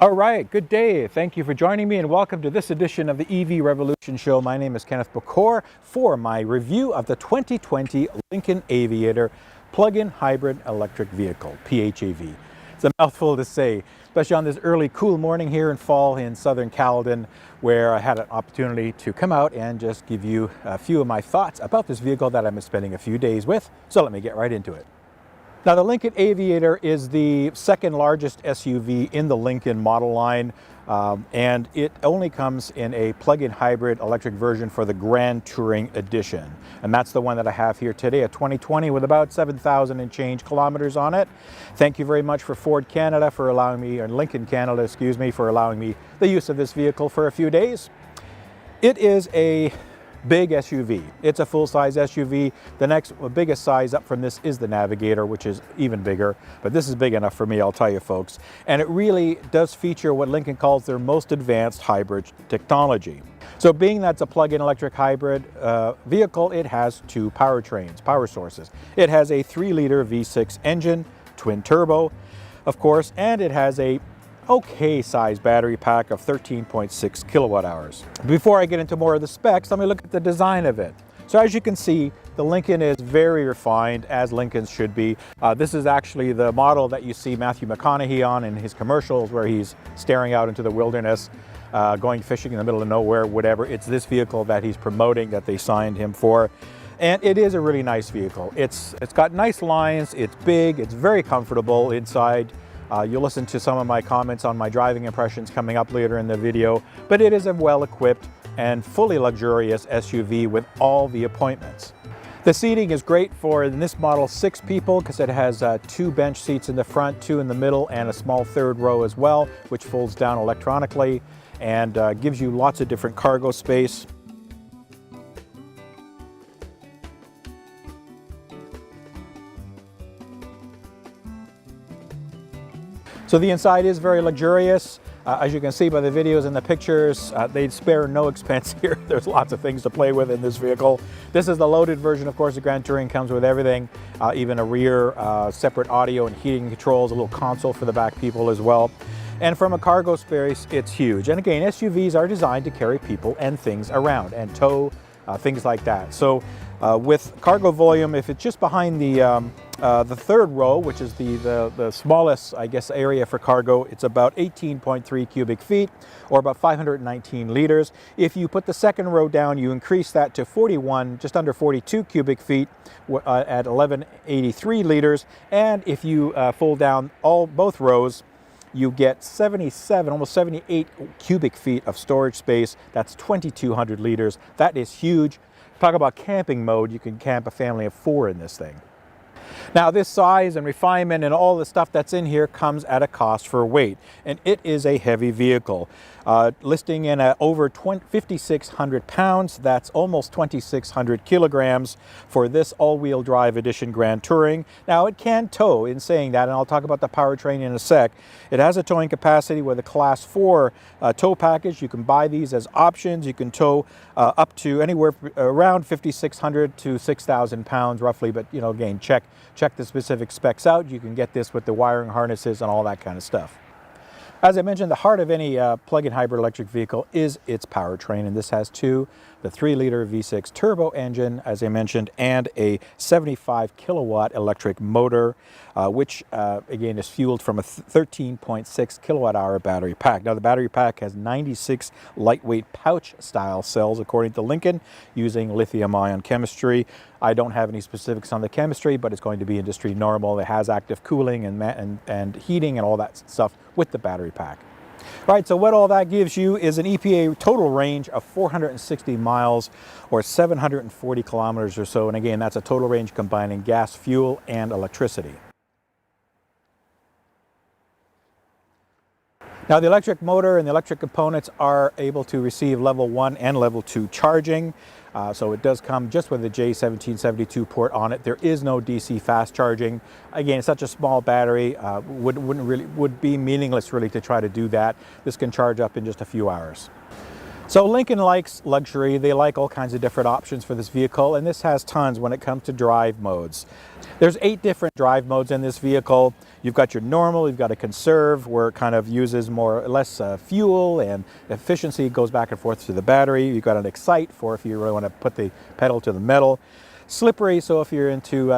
All right, good day. Thank you for joining me and welcome to this edition of the EV Revolution Show. My name is Kenneth Bacor for my review of the 2020 Lincoln Aviator plug-in hybrid electric vehicle, PHEV. It's a mouthful to say, especially on this early cool morning here in fall in Southern Caledon, where I had an opportunity to come out and just give you a few of my thoughts about this vehicle that I've been spending a few days with. So let me get right into it. Now, the Lincoln Aviator is the second largest SUV in the Lincoln model line, and it only comes in a plug-in hybrid electric version for the Grand Touring Edition. And that's the one that I have here today, a 2020 with about 7,000 and change kilometers on it. Thank you very much for Ford Canada for allowing me, or Lincoln Canada, excuse me, for allowing me the use of this vehicle for a few days. It is a big SUV. It's a full-size SUV. The next biggest size up from this is the Navigator, which is even bigger, but this is big enough for me, I'll tell you folks. And it really does feature what Lincoln calls their most advanced hybrid technology. So being that's a plug-in electric hybrid vehicle, it has two powertrains, power sources. It has a 3-liter V6 engine, twin turbo, of course, and it has a okay size battery pack of 13.6 kilowatt hours. Before I get into more of the specs, let me look at the design of it. So as you can see, the Lincoln is very refined, as Lincolns should be. This is actually the model that you see Matthew McConaughey on in his commercials, where he's staring out into the wilderness, going fishing in the middle of nowhere, whatever. It's this vehicle that he's promoting, that they signed him for. And it is a really nice vehicle. It's got nice lines, it's big, it's very comfortable inside. You'll listen to some of my comments on my driving impressions coming up later in the video, but it is a well-equipped and fully luxurious SUV with all the appointments. The seating is great for, in this model, 6 people, because it has 2 bench seats in the front, 2 in the middle, and a small third row as well, which folds down electronically and gives you lots of different cargo space. So the inside is very luxurious. As you can see by the videos and the pictures, they spare no expense here. There's lots of things to play with in this vehicle. This is the loaded version, of course. The Grand Touring comes with everything, even a rear separate audio and heating controls, a little console for the back people as well. And from a cargo space, it's huge. And again, SUVs are designed to carry people and things around and tow, things like that. So with cargo volume, if it's just behind the third row, which is the smallest, I guess, area for cargo, it's about 18.3 cubic feet, or about 519 liters. If you put the second row down, you increase that to 41, just under 42 cubic feet at 1183 liters. And if you fold down both rows, you get 77, almost 78 cubic feet of storage space. That's 2,200 liters. That is huge. Talk about camping mode. You can camp a family of 4 in this thing. Now, this size and refinement and all the stuff that's in here comes at a cost for weight, and it is a heavy vehicle. Listing in at over 5,600 pounds, that's almost 2,600 kilograms for this all-wheel drive edition Grand Touring. Now, it can tow, in saying that, and I'll talk about the powertrain in a sec. It has a towing capacity with a Class 4 tow package. You can buy these as options. You can tow up to anywhere around 5,600 to 6,000 pounds roughly, but you know, again, check the specific specs out. You can get this with the wiring harnesses and all that kind of stuff. As I mentioned, the heart of any plug-in hybrid electric vehicle is its powertrain, and this has two, the 3-liter V6 turbo engine, as I mentioned, and a 75 kilowatt electric motor, which again is fueled from a 13.6 kilowatt hour battery pack. Now, the battery pack has 96 lightweight pouch style cells, according to Lincoln, using lithium-ion chemistry. I don't have any specifics on the chemistry, but it's going to be industry normal. It has active cooling and heating and all that stuff with the battery pack. Right, so what all that gives you is an EPA total range of 460 miles or 740 kilometers or so. And again, that's a total range combining gas, fuel, and electricity. Now, the electric motor and the electric components are able to receive level 1 and level 2 charging. So it does come just with the J1772 port on it. There is no DC fast charging. Again, it's such a small battery, would be meaningless really to try to do that. This can charge up in just a few hours. So Lincoln likes luxury. They like all kinds of different options for this vehicle, and this has tons when it comes to drive modes. There's 8 different drive modes in this vehicle. You've got your normal, you've got a conserve, where it kind of uses more or less fuel, and efficiency goes back and forth through the battery. You've got an excite for if you really want to put the pedal to the metal. Slippery, so if you're into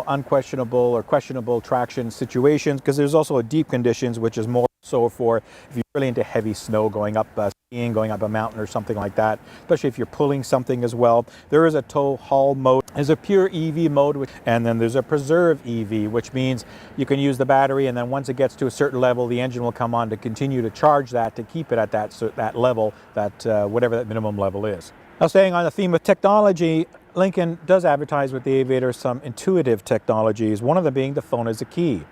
unquestionable or questionable traction situations, because there's also a deep conditions, which is more so for if you're really into heavy snow, going up skiing, going up a mountain or something like that, especially if you're pulling something as well. There is a tow haul mode. There's a pure EV mode, and then there's a preserve EV, which means you can use the battery, and then once it gets to a certain level, the engine will come on to continue to charge that, to keep it at that level, whatever that minimum level is. Now, staying on the theme of technology, Lincoln does advertise with the Aviator some intuitive technologies, one of them being the phone as a key.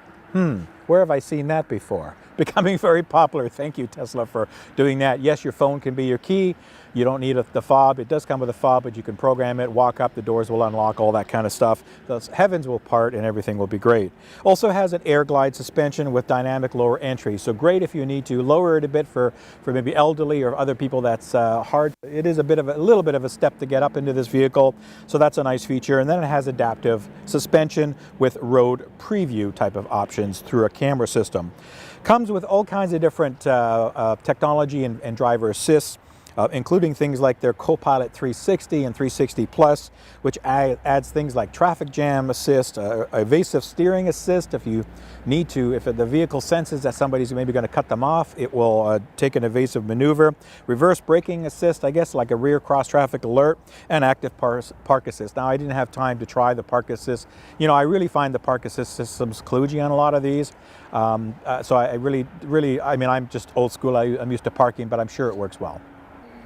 Where have I seen that before? Becoming very popular. Thank you, Tesla, for doing that. Yes, your phone can be your key. You don't need the fob. It does come with a fob, but you can program it, walk up, the doors will unlock, all that kind of stuff. The heavens will part and everything will be great. Also has an air glide suspension with dynamic lower entry. So great if you need to lower it a bit for maybe elderly or other people that's hard. It is a little bit of a step to get up into this vehicle. So that's a nice feature. And then it has adaptive suspension with road preview type of options through a camera system. Comes with all kinds of different technology and driver assists, including things like their Copilot 360 and 360 Plus, which adds things like traffic jam assist, evasive steering assist. If you need to, if the vehicle senses that somebody's maybe going to cut them off, it will take an evasive maneuver. Reverse braking assist, I guess, like a rear cross traffic alert, and active park assist. Now, I didn't have time to try the park assist. I really find the park assist systems kludgy on a lot of these. So I really, I'm just old school. I'm used to parking, but I'm sure it works well.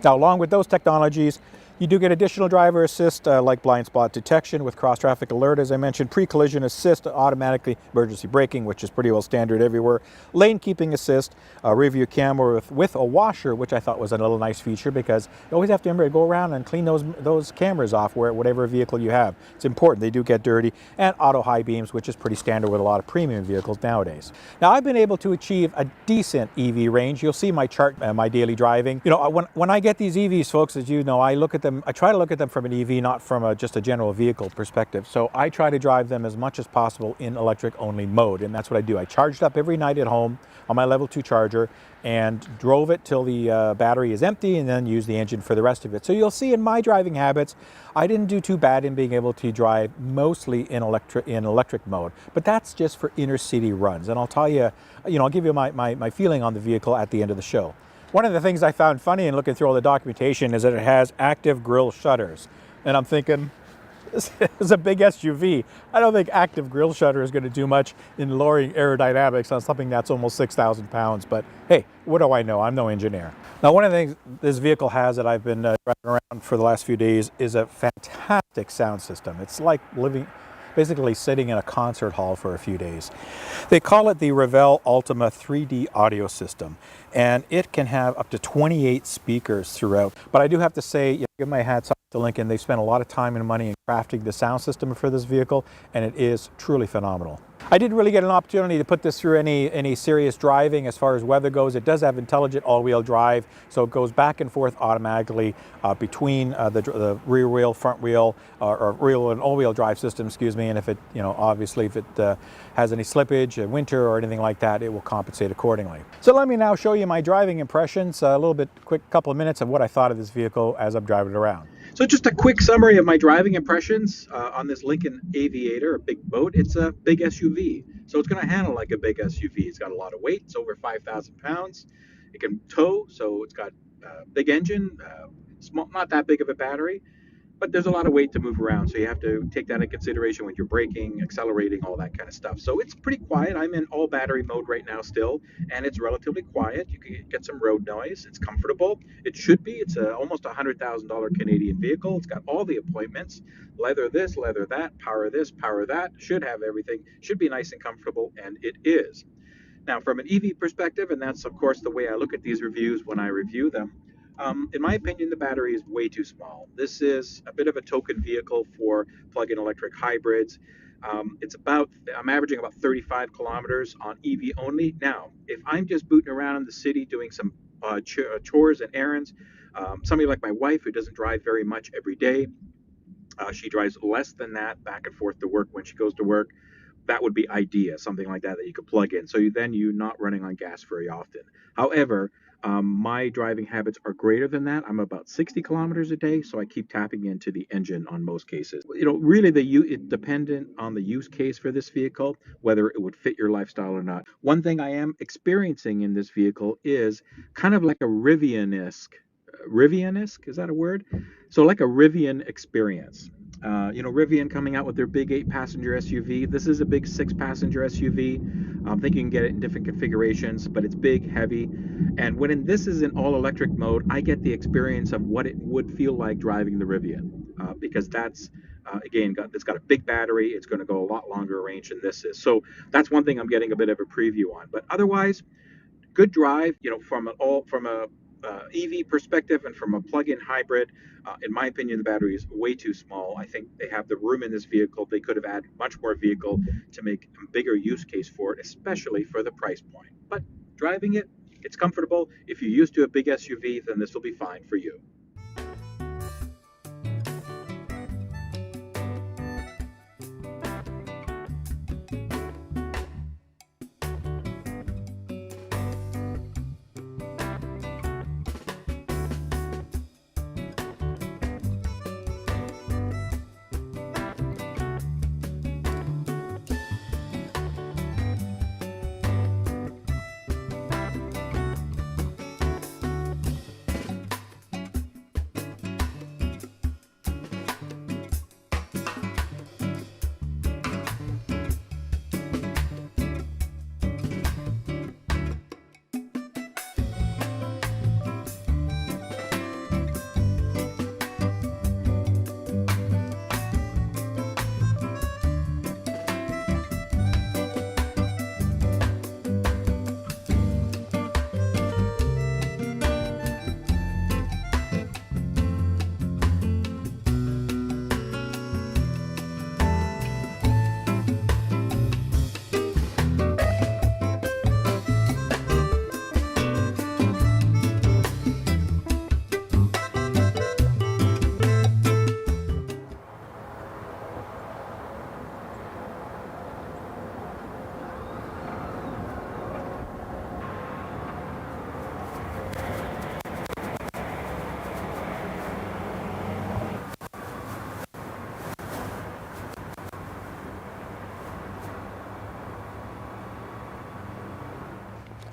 Now, along with those technologies, you do get additional driver assist like blind spot detection with cross traffic alert, as I mentioned, pre-collision assist, automatically emergency braking, which is pretty well standard everywhere, lane keeping assist, rear view camera with a washer, which I thought was a little nice feature, because you always have to remember to go around and clean those cameras off whatever vehicle you have. It's important. They do get dirty. And auto high beams, which is pretty standard with a lot of premium vehicles nowadays. Now, I've been able to achieve a decent EV range. You'll see my chart, my daily driving. When I get these EVs, folks, as you know, I try to look at them from an EV, not from just a general vehicle perspective. So I try to drive them as much as possible in electric only mode, and that's what I do. I charged up every night at home on my level 2 charger and drove it till the battery is empty, and then use the engine for the rest of it. So you'll see in my driving habits, I didn't do too bad in being able to drive mostly in electric mode, but that's just for inner city runs. And I'll tell you, I'll give you my feeling on the vehicle at the end of the show. One of the things I found funny in looking through all the documentation is that it has active grille shutters. And I'm thinking, this is a big SUV. I don't think active grille shutter is going to do much in lowering aerodynamics on something that's almost 6,000 pounds. But hey, what do I know? I'm no engineer. Now, one of the things this vehicle has that I've been driving around for the last few days is a fantastic sound system. It's like basically sitting in a concert hall for a few days. They call it the Revell Ultima 3D audio system, and it can have up to 28 speakers throughout. But I do have to say, give my hats off to Lincoln. They've spent a lot of time and money in crafting the sound system for this vehicle, and it is truly phenomenal. I didn't really get an opportunity to put this through any serious driving as far as weather goes. It does have intelligent all-wheel drive, so it goes back and forth automatically between the rear wheel, front wheel, or rear and all-wheel drive system, excuse me. And if it, obviously if it has any slippage, winter or anything like that, it will compensate accordingly. So let me now show you my driving impressions, a little bit quick couple of minutes of what I thought of this vehicle as I'm driving it around. So just a quick summary of my driving impressions on this Lincoln Aviator, a big boat. It's a big SUV, so it's going to handle like a big SUV. It's got a lot of weight. It's over 5,000 pounds. It can tow, so it's got a big engine, small, not that big of a battery, but there's a lot of weight to move around, so you have to take that into consideration when you're braking, accelerating, all that kind of stuff. So it's pretty quiet. I'm in all battery mode right now still, and it's relatively quiet. You can get some road noise. It's comfortable. It should be. It's almost a $100,000 Canadian vehicle. It's got all the appointments, leather this, leather that, power this, power that. Should have everything. Should be nice and comfortable, and it is. Now, from an EV perspective, and that's of course the way I look at these reviews when I review them, in my opinion, the battery is way too small. This is a bit of a token vehicle for plug-in electric hybrids. I'm averaging about 35 kilometers on EV only. Now, if I'm just booting around in the city doing some chores and errands, Somebody like my wife, who doesn't drive very much every day, she drives less than that back and forth to work when she goes to work. That would be idea, something like that you could plug in. So you're not running on gas very often. However, my driving habits are greater than that. I'm about 60 kilometers a day, so I keep tapping into the engine on most cases. Really, it's dependent on the use case for this vehicle, whether it would fit your lifestyle or not. One thing I am experiencing in this vehicle is kind of like a Rivian-esque, is that a word? So like a Rivian experience. Rivian coming out with their big 8-passenger SUV. This is a big 6-passenger SUV. I think you can get it in different configurations, but it's big, heavy. And this is in all-electric mode, I get the experience of what it would feel like driving the Rivian, because that's, it's got a big battery. It's going to go a lot longer range than this is. So that's one thing I'm getting a bit of a preview on. But otherwise, good drive, from a EV perspective and from a plug-in hybrid. In my opinion, the battery is way too small. I think they have the room in this vehicle. They could have added much more vehicle to make a bigger use case for it, especially for the price point. But driving it, it's comfortable. If you're used to a big SUV, then this will be fine for you.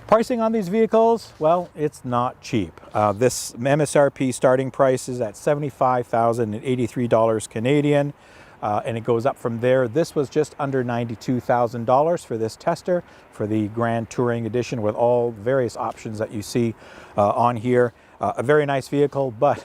Pricing on these vehicles, well, it's not cheap. This MSRP starting price is at $75,083 Canadian, and it goes up from there. This was just under $92,000 for this tester, for the Grand Touring Edition, with all various options that you see on here. A very nice vehicle, but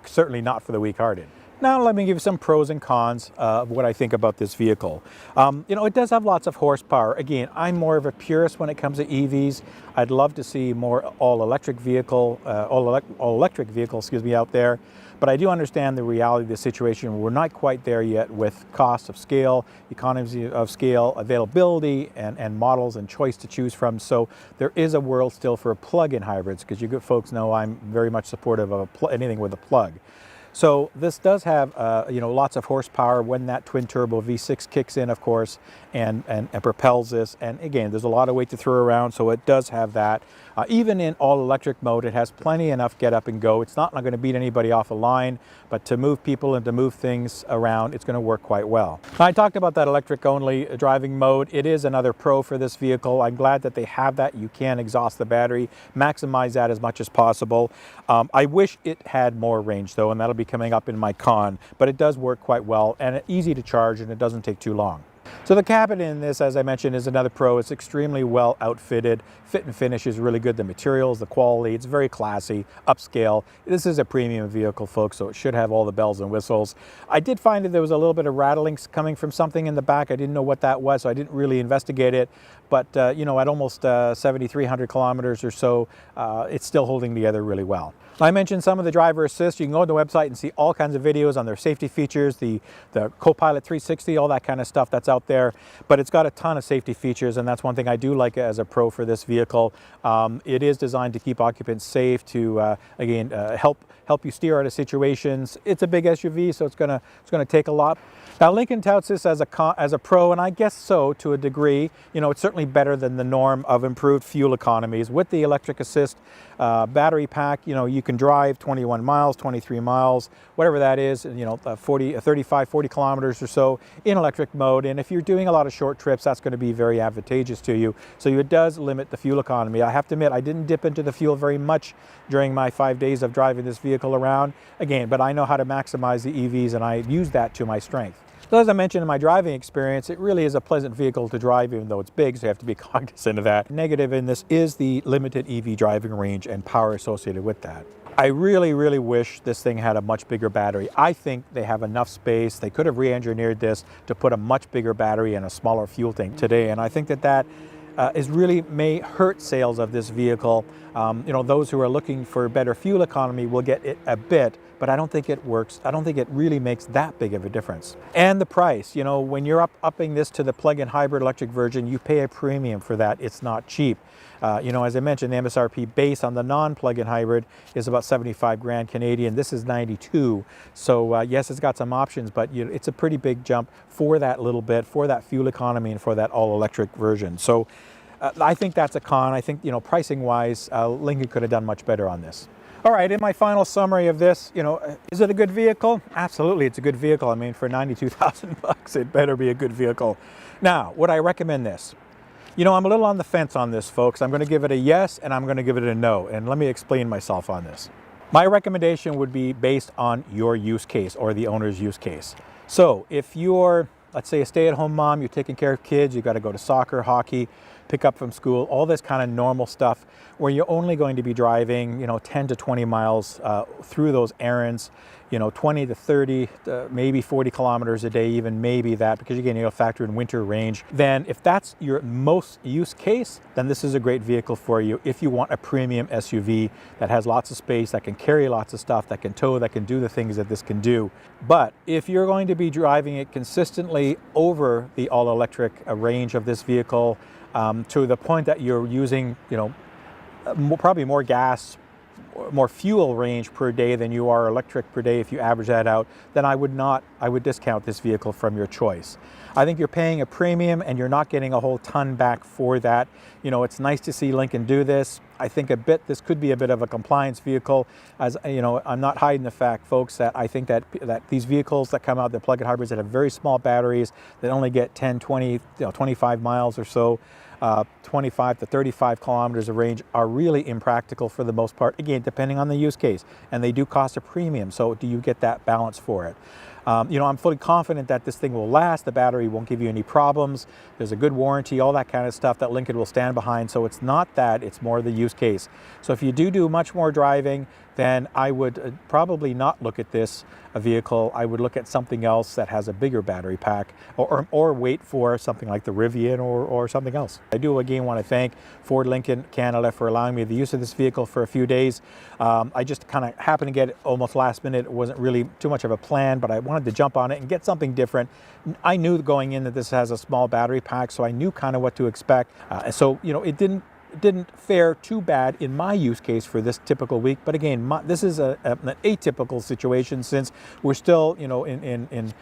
certainly not for the weak-hearted. Now let me give you some pros and cons of what I think about this vehicle. It does have lots of horsepower. Again, I'm more of a purist when it comes to EVs. I'd love to see more all-electric vehicle out there. But I do understand the reality of the situation. We're not quite there yet with cost of scale, economies of scale, availability, and models and choice to choose from. So there is a world still for plug-in hybrids, because you good folks know I'm very much supportive of anything with a plug. So this does have, lots of horsepower when that twin turbo V6 kicks in, of course, and propels this. And again, there's a lot of weight to throw around, so it does have that. Even in all electric mode, it has plenty enough get up and go. It's not going to beat anybody off the line, but to move people and to move things around, it's going to work quite well. Now, I talked about that electric only driving mode. It is another pro for this vehicle. I'm glad that they have that. You can exhaust the battery, maximize that as much as possible. I wish it had more range though, and that'll be coming up in my con, but it does work quite well and it's easy to charge, and it doesn't take too long. So the cabin in this, as I mentioned, is another pro. It's extremely well outfitted. Fit and finish is really good. The materials, the quality, it's very classy, upscale. This is a premium vehicle, folks, so it should have all the bells and whistles. I did find that there was a little bit of rattling coming from something in the back. I didn't know what that was, so I didn't really investigate it. But, at almost 7,300 kilometers or so, it's still holding together really well. I mentioned some of the driver assist. You can go to the website and see all kinds of videos on their safety features, the Copilot 360, all that kind of stuff that's out out there, but it's got a ton of safety features, and that's one thing I do like as a pro for this vehicle. It is designed to keep occupants safe, to again help you steer out of situations. It's a big SUV, so it's gonna take a lot. Now, Lincoln touts this as a pro, and I guess so to a degree. You know, it's certainly better than the norm of improved fuel economies. With the electric assist battery pack, you know, you can drive 21 miles, 23 miles, whatever that is, you know, 35, 40 kilometers or so in electric mode. And if you're doing a lot of short trips, that's going to be very advantageous to you. So it does limit the fuel economy. I have to admit, I didn't dip into the fuel very much during my 5 days of driving this vehicle around. Again, but I know how to maximize the EVs, and I use that to my strength. So as I mentioned in my driving experience, it really is a pleasant vehicle to drive, even though it's big, so you have to be cognizant of that. Negative in this is the limited EV driving range and power associated with that. I really, really wish this thing had a much bigger battery. I think they have enough space. They could have re-engineered this to put a much bigger battery and a smaller fuel tank today, and I think that is really may hurt sales of this vehicle. You know, those who are looking for better fuel economy will get it a bit, but I don't think it works. I don't think it really makes that big of a difference. And the price, you know, when you're upping this to the plug-in hybrid electric version, you pay a premium for that. It's not cheap. You know, as I mentioned, the MSRP base on the non-plug-in hybrid is about 75 grand Canadian. This is 92. So yes, it's got some options, but it's a pretty big jump for that little bit, for that fuel economy and for that all-electric version. So I think that's a con. I think, you know, pricing-wise, Lincoln could have done much better on this. All right, in my final summary of this, you know, is it a good vehicle? Absolutely, it's a good vehicle. I mean, for 92,000 bucks, it better be a good vehicle. Now, would I recommend this? You know, I'm a little on the fence on this, folks. I'm going to give it a yes, and I'm going to give it a no. And let me explain myself on this. My recommendation would be based on your use case or the owner's use case. So if you're, let's say, a stay-at-home mom, you're taking care of kids, you've got to go to soccer, hockey, pick up from school, all this kind of normal stuff where you're only going to be driving, you know, 10 to 20 miles through those errands, you know, 20 to 30, maybe 40 kilometers a day, even maybe that, because again, you'll factor in winter range. Then if that's your most use case, then this is a great vehicle for you. If you want a premium SUV that has lots of space, that can carry lots of stuff, that can tow, that can do the things that this can do. But if you're going to be driving it consistently over the all-electric range of this vehicle, to the point that you're using, you know, probably more gas, more fuel range per day than you are electric per day, if you average that out, then I would discount this vehicle from your choice. I think you're paying a premium and you're not getting a whole ton back for that. You know, it's nice to see Lincoln do this. I think this could be a bit of a compliance vehicle. As you know, I'm not hiding the fact, folks, that I think that these vehicles that come out, the plug-in hybrids that have very small batteries that only get 10, 20, 25 miles or so, 25 to 35 kilometers of range are really impractical for the most part, again, depending on the use case, and they do cost a premium. So do you get that balance for it? You know, I'm fully confident that this thing will last. The battery won't give you any problems. There's a good warranty, all that kind of stuff that Lincoln will stand behind. So it's not that, it's more the use case. So if you do much more driving, then I would probably not look at this vehicle. I would look at something else that has a bigger battery pack, or wait for something like the Rivian or something else. I do again want to thank Ford Lincoln Canada for allowing me the use of this vehicle for a few days. I just kind of happened to get it almost last minute. It wasn't really too much of a plan, but I wanted to jump on it and get something different. I knew going in that this has a small battery pack, so I knew kind of what to expect. So, you know, it didn't fare too bad in my use case for this typical week. But again, this is an atypical situation, since we're still, you know, in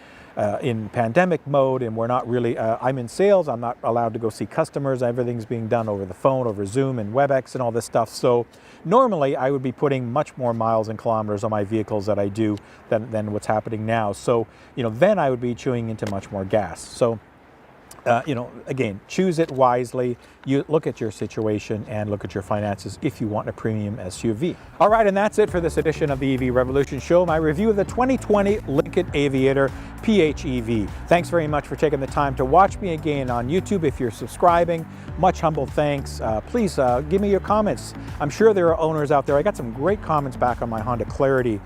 pandemic mode, and we're not really, I'm in sales, I'm not allowed to go see customers, everything's being done over the phone, over Zoom and WebEx and all this stuff. So normally I would be putting much more miles and kilometers on my vehicles that I do than what's happening now. So, you know, then I would be chewing into much more gas. So you know, again, choose it wisely. You look at your situation and look at your finances if you want a premium SUV. All right, and that's it for this edition of the EV Revolution Show, my review of the 2020 Lincoln Aviator PHEV. Thanks very much for taking the time to watch me again on YouTube. If you're subscribing, much humble thanks. Please give me your comments. I'm sure there are owners out there. I got some great comments back on my Honda Clarity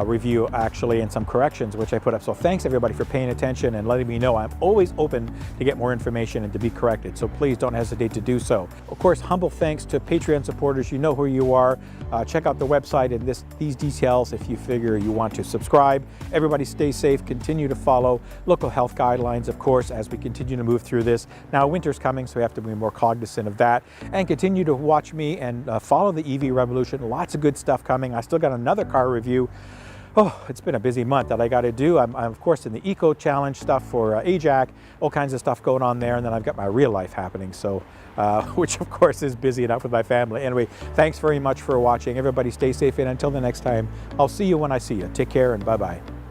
review actually, and some corrections which I put up. So thanks everybody for paying attention and letting me know. I'm always open to get more information and to be corrected, so please don't hesitate to do so. Of course, humble thanks to Patreon supporters. You know who you are. Check out the website and these details if you figure you want to subscribe. Everybody stay safe, continue to follow local health guidelines, of course, as we continue to move through this. Now winter's coming, so we have to be more cognizant of that, and continue to watch me and follow the EV revolution. Lots of good stuff coming. I still got another car review. Oh, it's been a busy month that I got to do. I'm of course in the Eco Challenge stuff for AJAC, all kinds of stuff going on there, and then I've got my real life happening, so which of course is busy enough with my family. Anyway, thanks very much for watching. Everybody stay safe, and until the next time, I'll see you when I see you. Take care and bye-bye.